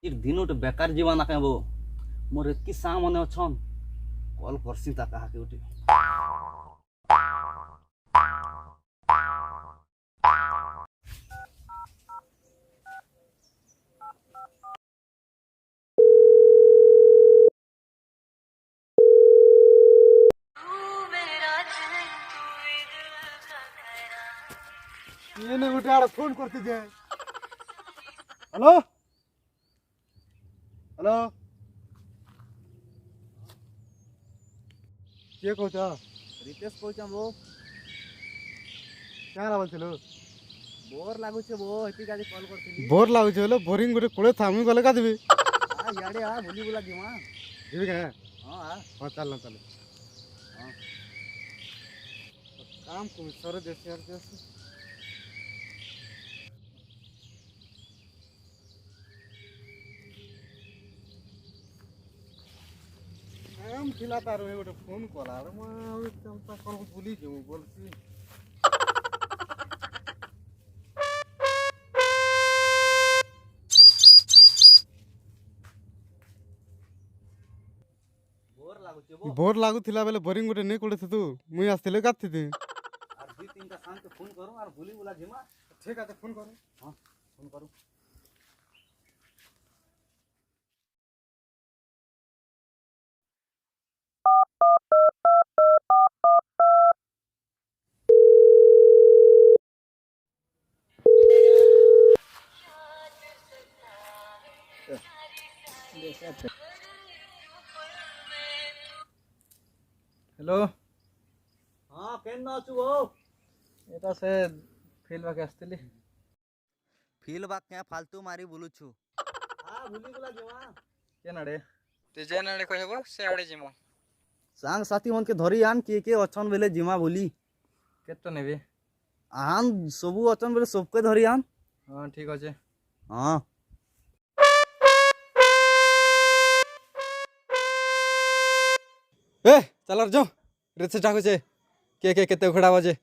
इ दिन उठे बेकार जीवा ना कहबो मोर एतकी सा मने अछन कॉल करसी ता कहा के उठे ये ने उठे आड़ फोन करते जे हेलो हेलो के कहछ रितेश कहछ बो क्या बोलथिलो बोर लागु छे बो एती काजे कॉल करथिली बोर लागु छे बोले बोरिंग गुटे कोळे थामी गले का देबी आ याडे आ भूली बुला जीवा देबी का हां आ हां चल चल हां काम को सर देश यार देश काम थिला तार गोटे फोन कला म चलता कल भूली जो बोलसी बोर लागुला बेले बोरिंग गोटे नहीं कोड़े तू मुई आसले का थी और दुई तीन टा सांग के फोन करू और भूली बुला जीमा ठीक है फोन करो हां फोन करू हेलो हां केन न अछु हो एटा से फील्ड बाके आस्तिली फील बा क्या फालतू मारी बोलु छु हां भूली बुला जीवा के नाडे ते जे नाडे कहबो से आडे जिमो सांग साथी मन के धरी आन के अछन बेले जीमा बोली केतो नेबे आन सबु अछन बेले सबके धरी आन हां ठीक अछि हां ए चल र जो रेसे टाको छे के केते खड़ा बजे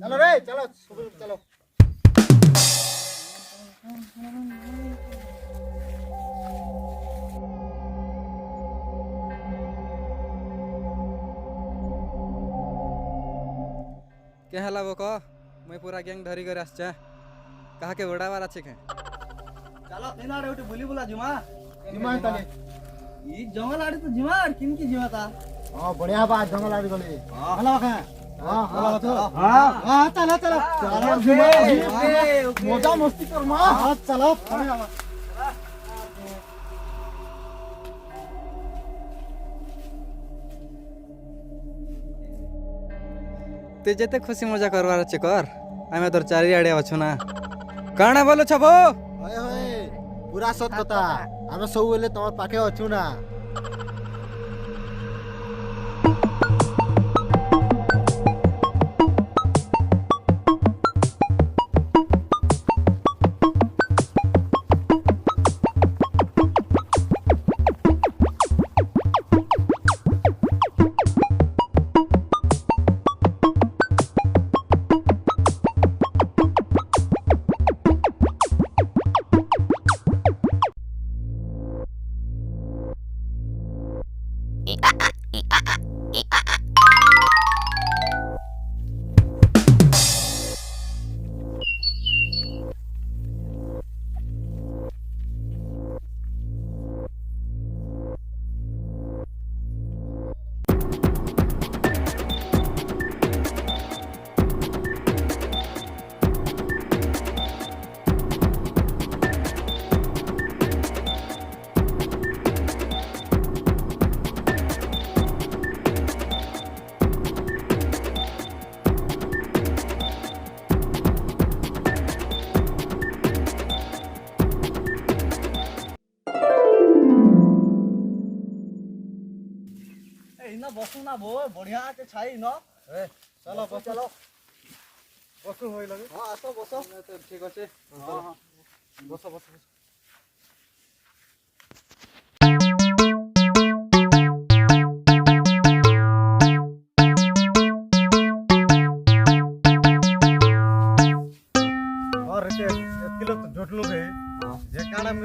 चलो रे चलो चलो के हला बो को मैं पूरा गैंग धरी कर आछा कहा के उड़ावार अछि के चलो केनाडे उठे भूली बुला जीमा जीमा तले ई जंगल आड़ी तो जीमा और किन की जीमा ता हां बढ़िया बात जंगल आड़ी गले हां हला बका हां हला तो हां हां चलो चलो चलो जीमा मजा मस्ती कर मां हां चलो ते जेते खुशी मजा करवार अछि कर आमे तोर चारि आडे अछु ना काना बोलो छबो होय होय पूरा सत कथा हमें सब बेले तोर पाखे अछु ना इना बसु ना भो बढ़िया के छाई न ए चलो चलो बसु होई लगे हां आसो बसो तो ठीक अछि हां हां बसो बसो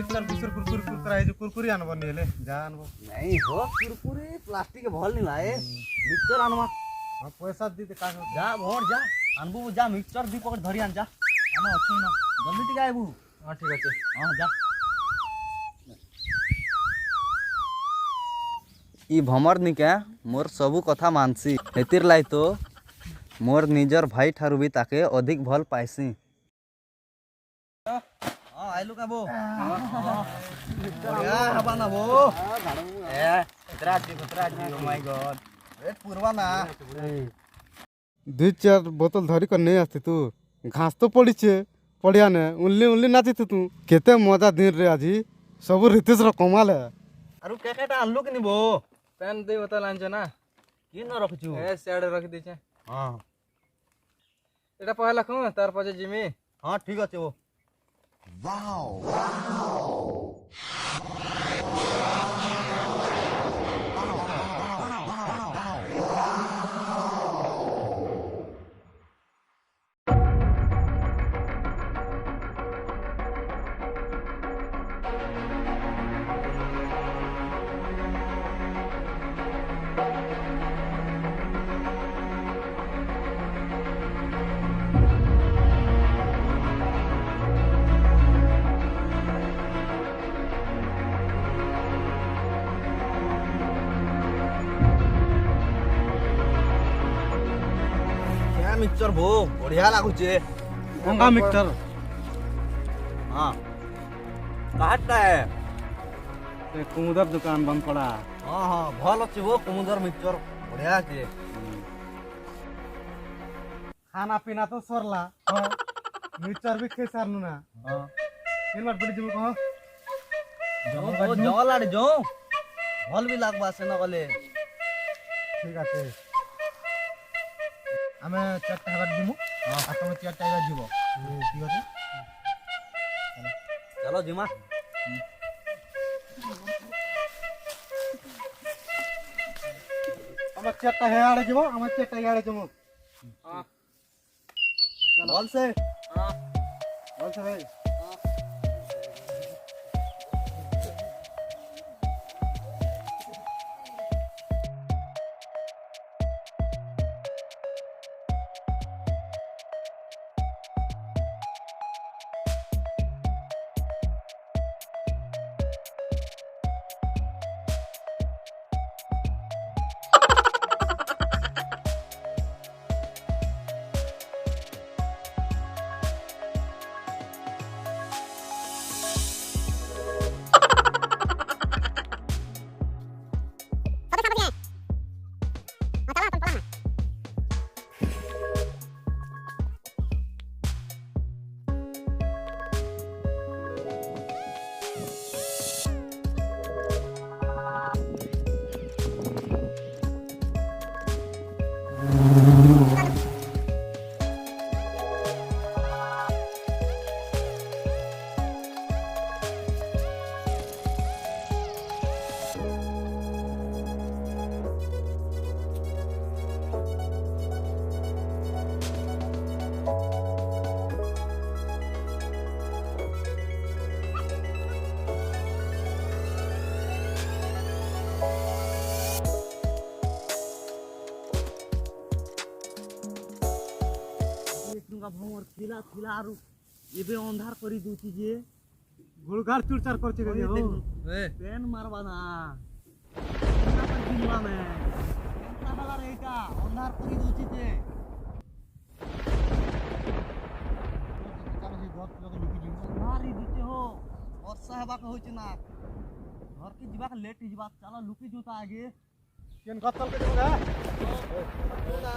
मिक्सचर बिस्कुट कुरकुरी कुरकुरा है जो कुरकुरी आनबो नहीं हेले जा आनबो नहीं हो कुरकुरे प्लास्टिक भल नहीं लाए मिक्सचर आनमा हां पैसा दी दे का जा भोर जा आनबू जा मिक्सचर दी पकड़ धरी आन जा हम अच्छे ना जल्दी टिका आबू हां ठीक আছে हां जा ई भमर निके मोर सबु कथा मानसी हेतिर लाई तो मोर निजर भाई ठारू भी ताके अधिक भल पाइसी हां आइलु का बो बढ़िया हबा ना बो ए तराजी ओ माय गॉड रेट पूर्वा ना दुई चार बोतल धरी कर नहीं आस्ती तू घास तो पड़ी छे पड़िया ने उल्ली उल्ली नाची तू केते मजा दिन रे आजी सब रितेश रो कमाल है आरु केकेटा आनलु कि नि बो पेन दे बोतल आनछ ना कि न रखछु ए साइड रख दी छे हां एटा पहला खु तार पजे जिमी हां ठीक আছে वो क्या मिक्सचर भो बढ़िया लागु छे गंगा मिक्सचर हां काट का है ए कुमुदर दुकान बंद पड़ा हां हां भल अछि वो कुमुदर मिक्सचर बढ़िया छे खाना पीना तो सरला हां मिक्सचर भी खे सारनु ना हां केन बार बड़ी जम कह जो लाड जो भल भी लागबा से न गले ठीक আছে আমি চারটা হেবার দিমু আর তুমি চারটা হেবার দিব ঠিক আছে चलो जिमा আমার চারটা হেয়াড়ে দিব আমার চারটা হেয়াড়ে দিব हां बोल से हां বলছ ভাই भमर थिला थिला आरु एबे अंधार करी दूची जे गुड़घाट चुरचार करछे रे हो ए पेन मारबा ना ना पर दिलवा में केनता बाला रेटा अंधार करी दूची जे मारी दिते हो वर्षा हेबा के होइछ ना घर के जीवा के लेट जीवा चलो लुकी जोता आगे केन गतल के देबो ना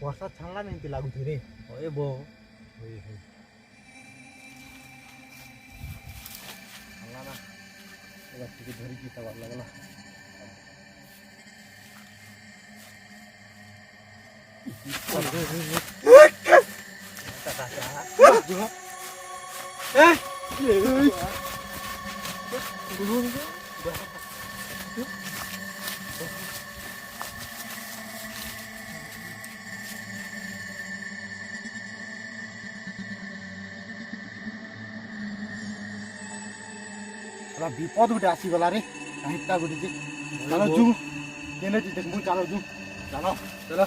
ବର୍ଷା ଛାଡ଼ିଲା ନା ଏମିତି ଲାଗୁଛି ରେ। ହଏ ବୋ ହଇ ହଇ ଛାଡ଼ିଲା ନା ଏবার ଟିକେ ଧରିକି ତା ଭଲ ଲାଗିଲା। ବିପଦ ଗୋଟେ ଆସିଗଲା ରେ କାହିଁଟା ଗୋଟେ ଯେ ଚାଲ ଜୁ କେନେ ଯେ ଦେଖ ମୁଁ ଚାଲ ଜୁ ଚାଲ ଚାଲ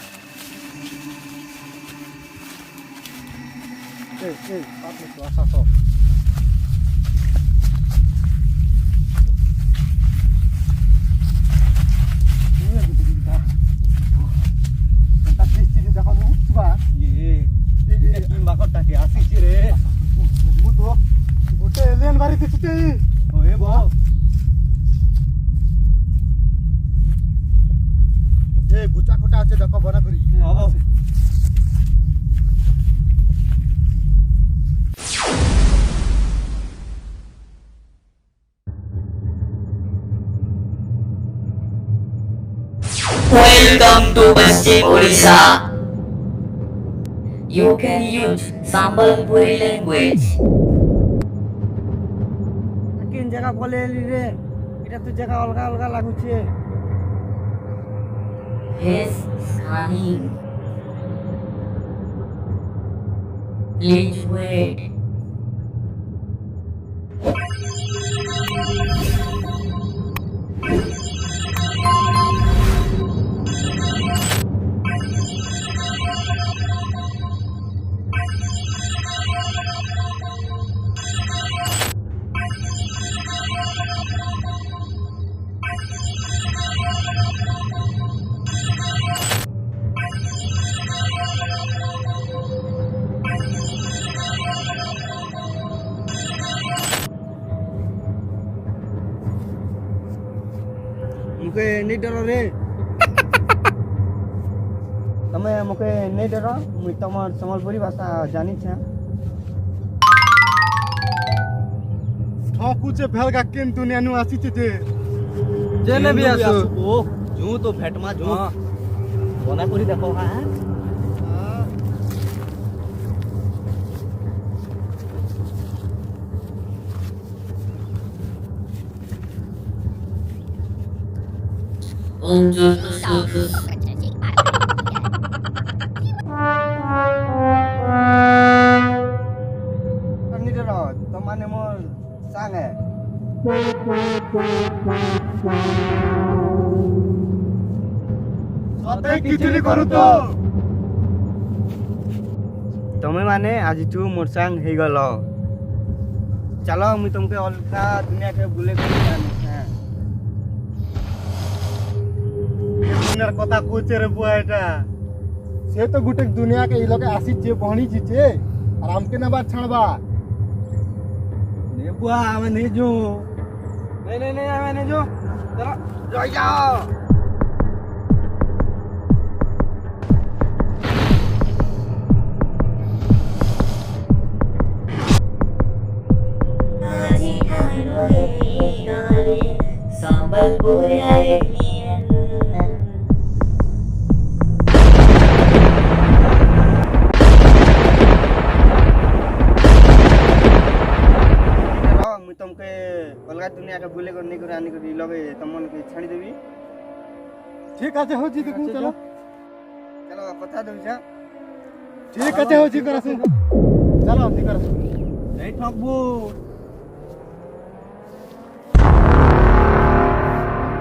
ଆସ ଆସ ଆସିଛି ରେ ମୁଁ ତ ଗୋଟେ ଏଲିଏନ ବାରି ଦିଶୁଛି। ହଏ ବୋ ଏ ଗୁଚା କୋଟା ଅଛି ଦେଖ ବନା କରି ହବ Welcome to Western Odisha. You can use Sambalpuri language. କେନ୍ ଜାଗା ପଳେଇଲି ରେ ଏଟା ତ ଜାଗା ଅଲଗା ଅଲଗା ଲାଗୁଛି। His scanning. Please wait. मुके नहीं डर रे तमे मुके नहीं डर मुई तमर समलपुरी भाषा जानी छे। ଠକୁଛେ ଫେଲଗା କେନ୍ ଦୁନିଆ ନୁ ଆସିଛେ ଯେ जेने भी आसो ଓ ଜୁ ତ ଭେଟମା ଜୁ ବନା କରି ଦେଖ ହଁ नहीं डर तुम माने मोर सांग है ସତେ କିଛି ନି କରୁ ତ तमे माने आज तू मोर सांग हे गल चलो मुई तुमके अलगा दुनिया के बुले कर जानी है। ଦୁନିଆର କଥା କହୁଛେ ରେ ବୁଆ ଏଟା ସେ ତ ଗୋଟେ ଦୁନିଆ କେ ଇ ଲୋକେ ଆସିଛେ ବହଣିଛି ଯେ ଆର ଆମକେ ନେବା ଛାଣବା ने बुआ हमें नहीं जो नहीं हमें नहीं जो चलो रह जाओ Sambalpuria Alien. मुई तुमके अलगा दुनिया के बुले कर नहीं कर आनी कर लगे तुमन के छाड़ी देबी। ঠিক আছে হଉଛି দেখୁ চলো चलो कथा दउ जा ঠিক আছে হଉଛି କରାସୁ ଚାଲ ତି କରାସୁ नहीं ठगबू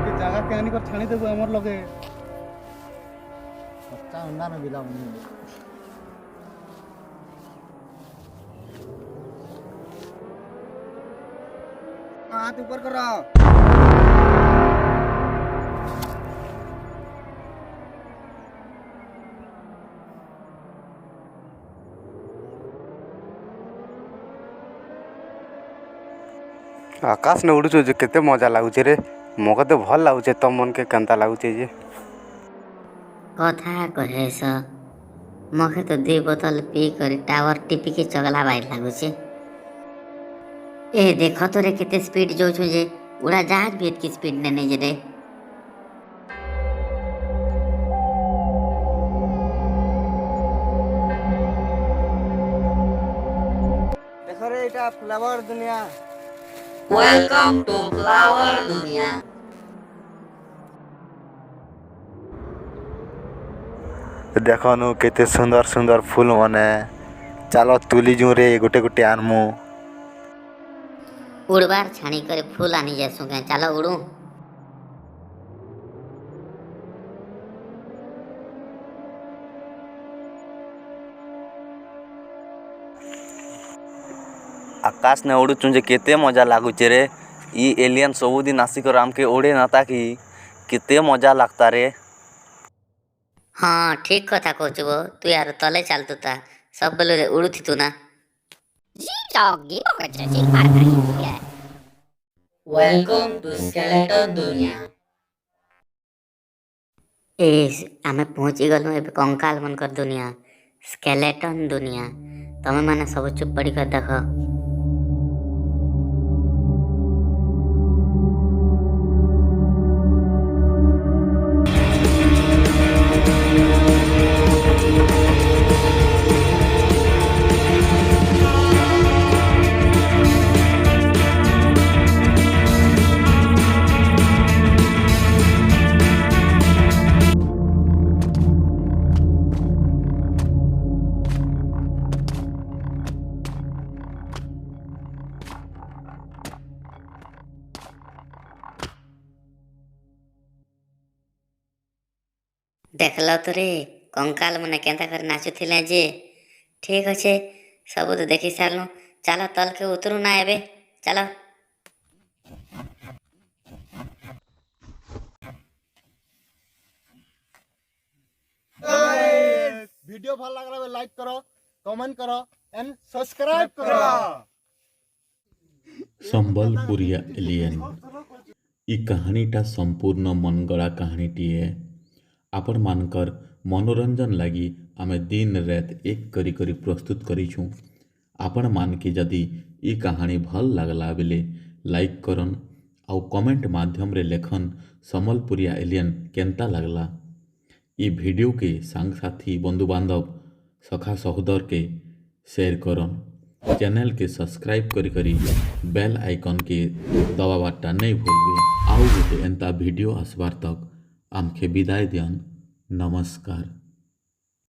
ଏ ଜାଗା କେ ଆନି କର ଛାଣି ଦେବୁ ଆମର ଲगे ସଚ୍ଚା ଅଣ୍ଡା ନ ବିଲା ମୁଁ हाथ ऊपर करो आकाश ने उड़ुଛୁ ଯେ କେତେ ମଜା ଲାଗୁଛି ରେ ମକେ ତ ଭଲ ଲାଗୁଛି ତମ ମନକେ କେନ୍ତା ଲାଗୁଛି ଯେ କଥା କହେସ मखे तो 2 बोतल पी कर टावर टिपी के चगला बाई लागुचे। ए देख तो रे केते स्पीड जो जे उड़ा जहाज भी एतकी स्पीड ने नहीं जे रे। देखो रे এটা फ्लावर दुनिया। Welcome to Flower Dunia. देखनु केते सुंदर सुंदर फूल मने चलो तुली जू रे गोटे गोटे आनमु। उड़बार छाणी कर फूल आनी जैसु के चलो उड़ू। आकाश ने उड़ुचु जे केते मजा लागुचे रे। ई एलियन सबुदिन आसिकर आमके उड़े नाता कि केते मजा लगता रे। हाँ ठीक कथा कहचु गो तू यार तले चलतु ता सब बेले उड़ुथि तू ना। Welcome to Skeleton Dunia. ए आमे पहुंची गलु ए कंकाल मन कर दुनिया स्केलेटन दुनिया। तमे माने सब चुप पड़ी कर देखो। देखल तो रे कंकाल मने केंता कर नाचुथिले जे। ठीक अच्छे सब तो देखी सारलु चलो तल के उतरू ना एबे चलो। वीडियो भल लग रहा है लाइक करो कमेंट करो एंड सब्सक्राइब करो। संबलपुरिया एलियन ई कहानीटा संपूर्ण मनगढ़ा कहानीटीए। आपण मानकर मनोरंजन लगी आमे दिन रात एक करी करी प्रस्तुत करिछुं। आपण मान के जदि ई कहानी भल लगला बेले लाइक करन आउ कमेंट माध्यम रे लेखन संबलपुरिया एलियन केंता लगला। ई वीडियो के संग साथी बंधु बांधव सखा सहोदर के शेयर करन। चैनल के सब्सक्राइब करी करी बेल आइकन के दबावाटा नहीं भूलबे। आउ गोटे एंता वीडियो आसबार तक आमके विदाय दियन। नमस्कार।